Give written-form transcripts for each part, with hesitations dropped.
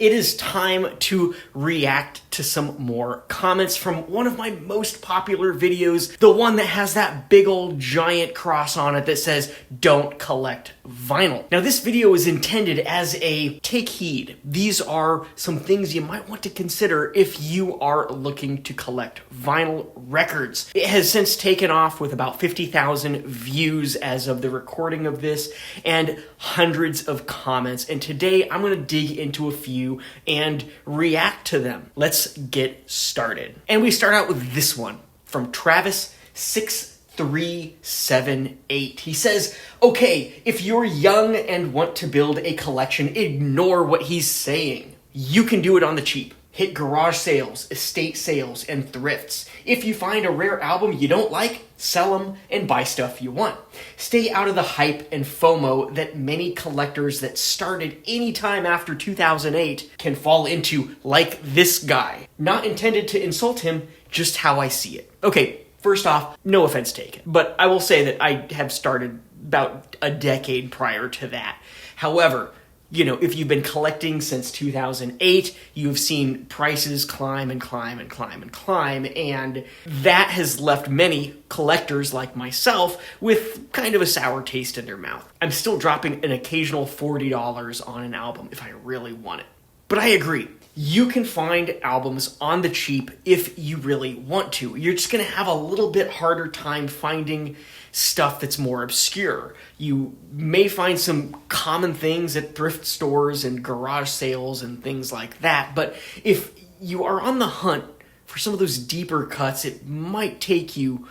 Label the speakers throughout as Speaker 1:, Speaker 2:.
Speaker 1: It is time to react to some more comments from one of my most popular videos, the one that has that big old giant cross on it that says, "Don't collect vinyl." Now, this video is intended as a take heed. These are some things you might want to consider if you are looking to collect vinyl records. It has since taken off with about 50,000 views as of the recording of this and hundreds of comments. And today I'm going to dig into a few and react to them. Let's get started. And we start out with this one from Travis6378. He says, "Okay, if you're young and want to build a collection, ignore what he's saying. You can do it on the cheap. Hit garage sales, estate sales, and thrifts. If you find a rare album you don't like, sell them and buy stuff you want. Stay out of the hype and FOMO that many collectors that started anytime after 2008 can fall into, like this guy. Not intended to insult him, just how I see it." Okay, first off, no offense taken, but I will say that I have started about a decade prior to that. However, if you've been collecting since 2008, you've seen prices climb and climb and climb and climb, and that has left many collectors like myself with kind of a sour taste in their mouth. I'm still dropping an occasional $40 on an album if I really want it. But I agree. You can find albums on the cheap if you really want to. You're just going to have a little bit harder time finding stuff that's more obscure. You may find some common things at thrift stores and garage sales and things like that, but if you are on the hunt for some of those deeper cuts, it might take you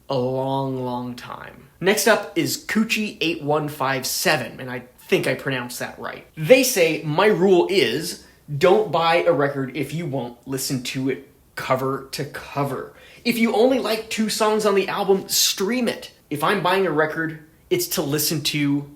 Speaker 1: a long, long time. Next up is Coochie8157, and I think I pronounced that right. They say, "My rule is, don't buy a record if you won't listen to it cover to cover. If you only like 2 songs on the album, stream it. If I'm buying a record, it's to listen to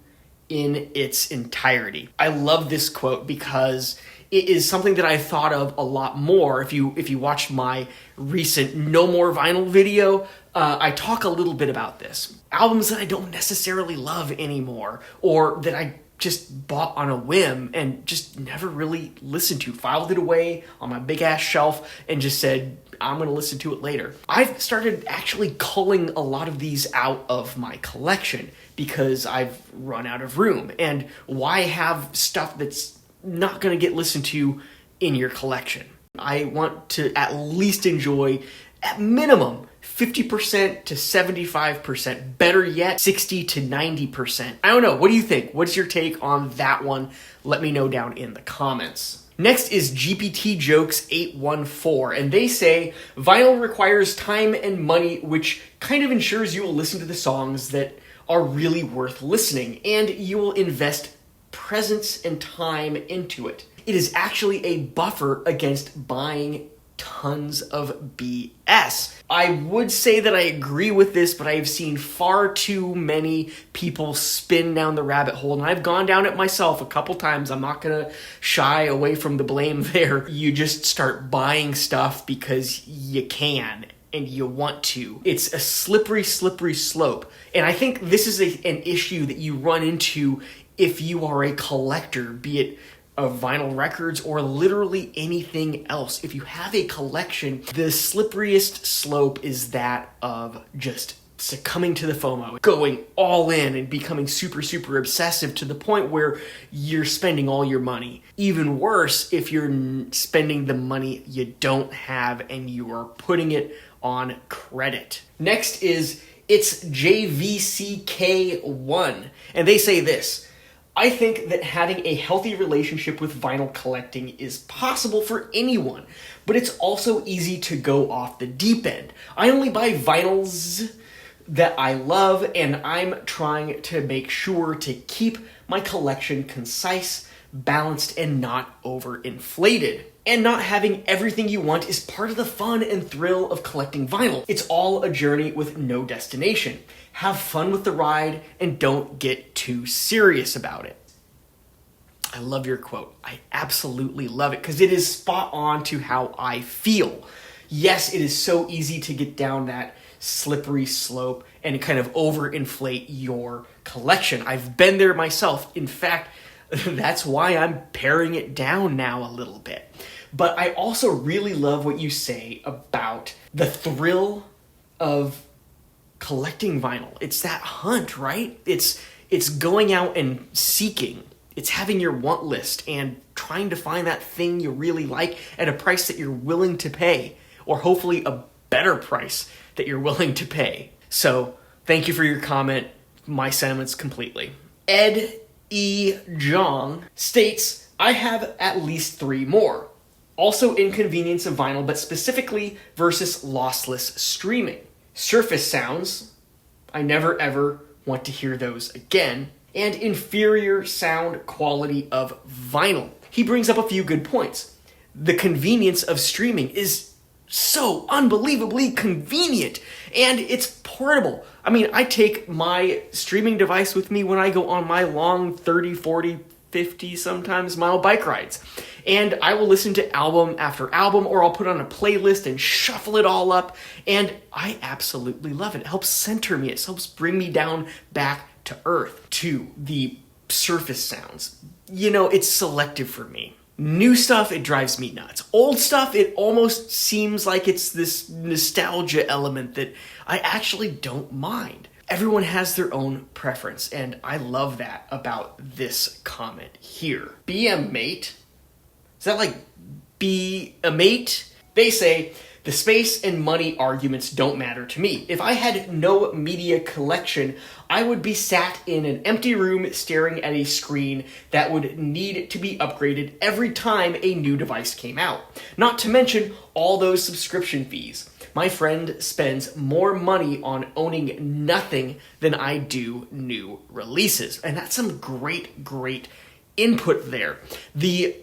Speaker 1: in its entirety." I love this quote because it is something that I thought of a lot more. If you watched my recent No More Vinyl video, I talk a little bit about this. Albums that I don't necessarily love anymore, or that I just bought on a whim and just never really listened to, filed it away on my big ass shelf and just said, I'm going to listen to it later. I've started actually culling a lot of these out of my collection because I've run out of room. And why have stuff that's not going to get listened to in your collection? I want to at least enjoy, at minimum, 50% to 75%, better yet, 60 to 90%. I don't know, what do you think? What's your take on that one? Let me know down in the comments. Next is GPTJokes814, and they say, "Vinyl requires time and money, which kind of ensures you will listen to the songs that are really worth listening, and you will invest presence and time into it. It is actually a buffer against buying tons of BS." I would say that I agree with this, but I've seen far too many people spin down the rabbit hole, and I've gone down it myself a couple times. I'm not going to shy away from the blame there. You just start buying stuff because you can and you want to. It's a slippery, slippery slope. And I think this is an issue that you run into if you are a collector, be it of vinyl records or literally anything else. If you have a collection, the slipperiest slope is that of just succumbing to the FOMO, going all in and becoming super, super obsessive to the point where you're spending all your money. Even worse, if you're spending the money you don't have and you are putting it on credit. Next is It's JVCK1, and they say this: "I think that having a healthy relationship with vinyl collecting is possible for anyone, but it's also easy to go off the deep end. I only buy vinyls that I love, and I'm trying to make sure to keep my collection concise, balanced, and not overinflated. And not having everything you want is part of the fun and thrill of collecting vinyl. It's all a journey with no destination. Have fun with the ride and don't get too serious about it." I love your quote. I absolutely love it because it is spot on to how I feel. Yes, it is so easy to get down that slippery slope and kind of overinflate your collection. I've been there myself. In fact, That's why I'm paring it down now a little bit. But I also really love what you say about the thrill of collecting vinyl. It's that hunt, right? It's going out and seeking. It's having your want list and trying to find that thing you really like at a price that you're willing to pay, or hopefully a better price that you're willing to pay. So thank you for your comment. My sentiments completely. Ed E. Jong states, I have at least 3 more. Also inconvenience of vinyl, but specifically versus lossless streaming. Surface sounds, I never ever want to hear those again, and inferior sound quality of vinyl. He brings up a few good points. The convenience of streaming is so unbelievably convenient, and it's portable. I mean, I take my streaming device with me when I go on my long 30, 40, 50 sometimes mile bike rides. And I will listen to album after album, or I'll put on a playlist and shuffle it all up. And I absolutely love it. It helps center me. It helps bring me down back to earth, to the surface sounds. You know, it's selective for me. New stuff, it drives me nuts. Old stuff, it almost seems like it's this nostalgia element that I actually don't mind. Everyone has their own preference, and I love that about this comment here. Be a mate? Is that like be a mate? They say, the space and money arguments don't matter to me. If I had no media collection, I would be sat in an empty room staring at a screen that would need to be upgraded every time a new device came out. Not to mention all those subscription fees. My friend spends more money on owning nothing than I do new releases. And that's some great input there. The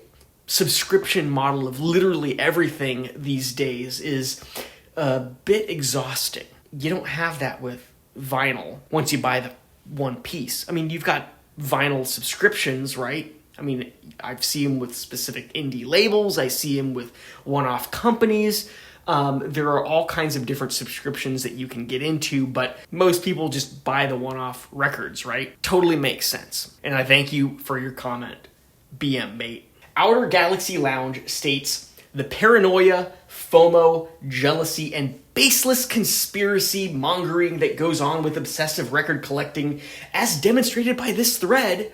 Speaker 1: subscription model of literally everything these days is a bit exhausting. You don't have that with vinyl once you buy the one piece. I mean, you've got vinyl subscriptions, right? I mean, I've seen them with specific indie labels. I see them with one-off companies. There are all kinds of different subscriptions that you can get into, but most people just buy the one-off records, right? Totally makes sense. And I thank you for your comment, BM mate. Outer Galaxy Lounge states, the paranoia, FOMO, jealousy, and baseless conspiracy mongering that goes on with obsessive record collecting, as demonstrated by this thread,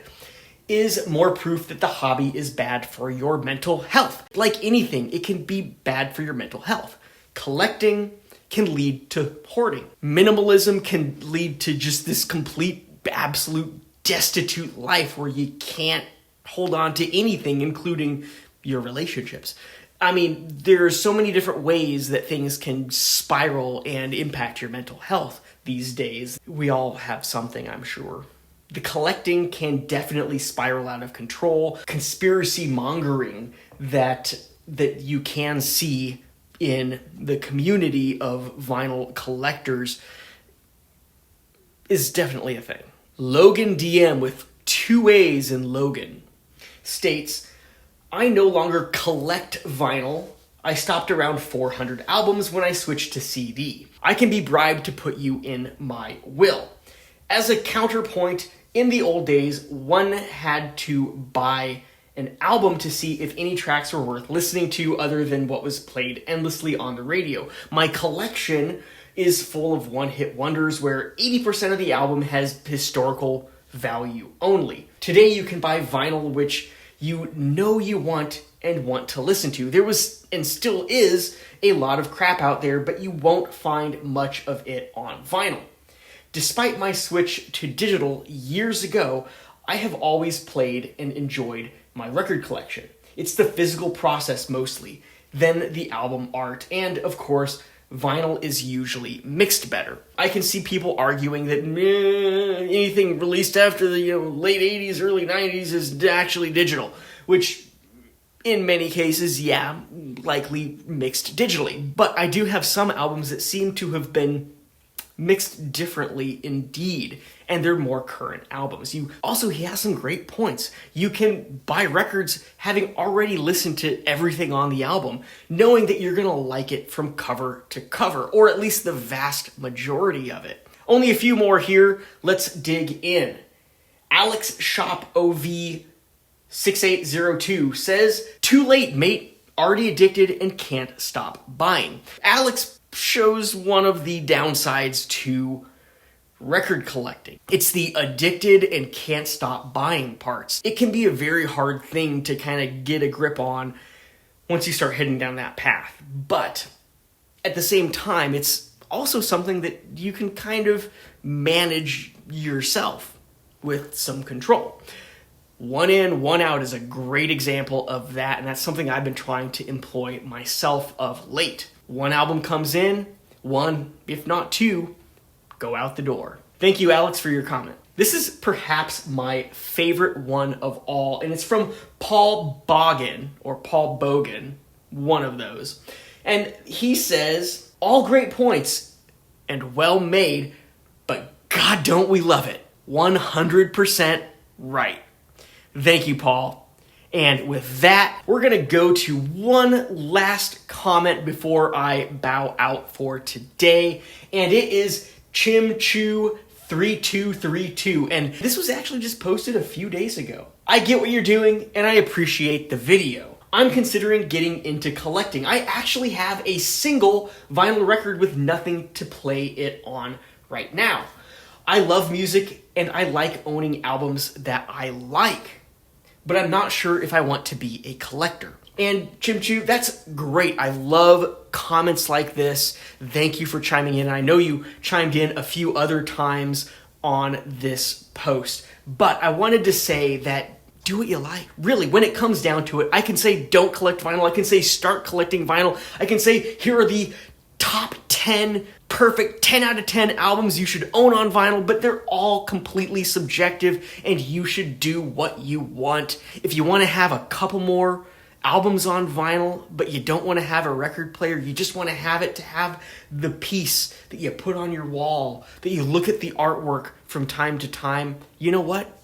Speaker 1: is more proof that the hobby is bad for your mental health. Like anything, it can be bad for your mental health. Collecting can lead to hoarding. Minimalism can lead to just this complete, absolute destitute life where you can't hold on to anything, including your relationships. I mean, there are so many different ways that things can spiral and impact your mental health these days. We all have something, I'm sure. The collecting can definitely spiral out of control. Conspiracy mongering that you can see in the community of vinyl collectors is definitely a thing. Logan DM with 2 A's in Logan states, I no longer collect vinyl. I stopped around 400 albums when I switched to CD. I can be bribed to put you in my will. As a counterpoint, in the old days, one had to buy an album to see if any tracks were worth listening to other than what was played endlessly on the radio. My collection is full of one-hit wonders where 80% of the album has historical value only. Today you can buy vinyl which you know you want and want to listen to. There was and still is a lot of crap out there, but you won't find much of it on vinyl. Despite my switch to digital years ago, I have always played and enjoyed my record collection. It's the physical process mostly, then the album art, and of course, vinyl is usually mixed better. I can see people arguing that anything released after the late 80s, early 90s is actually digital, which in many cases, yeah, likely mixed digitally. But I do have some albums that seem to have been mixed differently indeed, and they're more current albums. He has some great points. You can buy records having already listened to everything on the album, knowing that you're gonna like it from cover to cover, or at least the vast majority of it. Only a few more here. Let's dig in. Alex Shop OV 6802 says, too late, mate. Already addicted and can't stop buying. Alex shows one of the downsides to record collecting. It's the addicted and can't stop buying parts. It can be a very hard thing to kind of get a grip on once you start heading down that path. But at the same time, it's also something that you can kind of manage yourself with some control. One in, one out is a great example of that, and that's something I've been trying to employ myself of late. One album comes in, one, if not two, go out the door. Thank you, Alex, for your comment. This is perhaps my favorite one of all, and it's from Paul Bogan, or Paul Bogan, one of those. And he says, all great points and well made, but God, don't we love it. 100% right. Thank you, Paul. And with that, we're going to go to one last comment before I bow out for today. And it is ChimChew3232. And this was actually just posted a few days ago. I get what you're doing, and I appreciate the video. I'm considering getting into collecting. I actually have a single vinyl record with nothing to play it on right now. I love music, and I like owning albums that I like, but I'm not sure if I want to be a collector. And Chimchu, that's great. I love comments like this. Thank you for chiming in. I know you chimed in a few other times on this post, but I wanted to say that do what you like. Really, when it comes down to it, I can say don't collect vinyl. I can say start collecting vinyl. I can say here are the top 10 perfect 10 out of 10 albums you should own on vinyl, but they're all completely subjective and you should do what you want. If you want to have a couple more albums on vinyl, but you don't want to have a record player, you just want to have it to have the piece that you put on your wall, that you look at the artwork from time to time, you know what?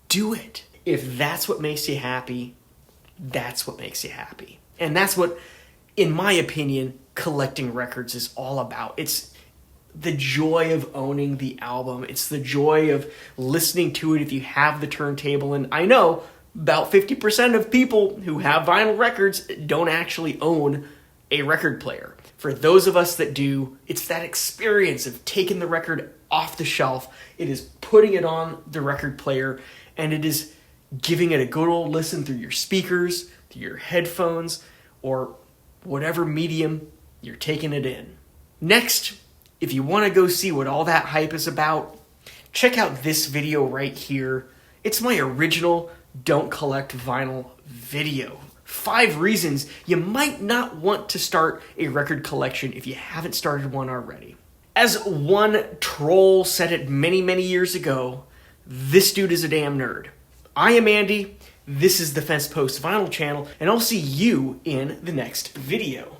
Speaker 1: Do it. If that's what makes you happy, that's what makes you happy. And that's what, in my opinion, collecting records is all about. It's the joy of owning the album. It's the joy of listening to it if you have the turntable. And I know about 50% of people who have vinyl records don't actually own a record player. For those of us that do, it's that experience of taking the record off the shelf. It is putting it on the record player, and it is giving it a good old listen through your speakers, through your headphones, or whatever medium you're taking it in. Next, if you want to go see what all that hype is about, check out this video right here. It's my original Don't Collect Vinyl video. 5 reasons you might not want to start a record collection if you haven't started one already. As one troll said it many, many years ago, this dude is a damn nerd. I am Andy, this is the FensePost Vinyl channel, and I'll see you in the next video.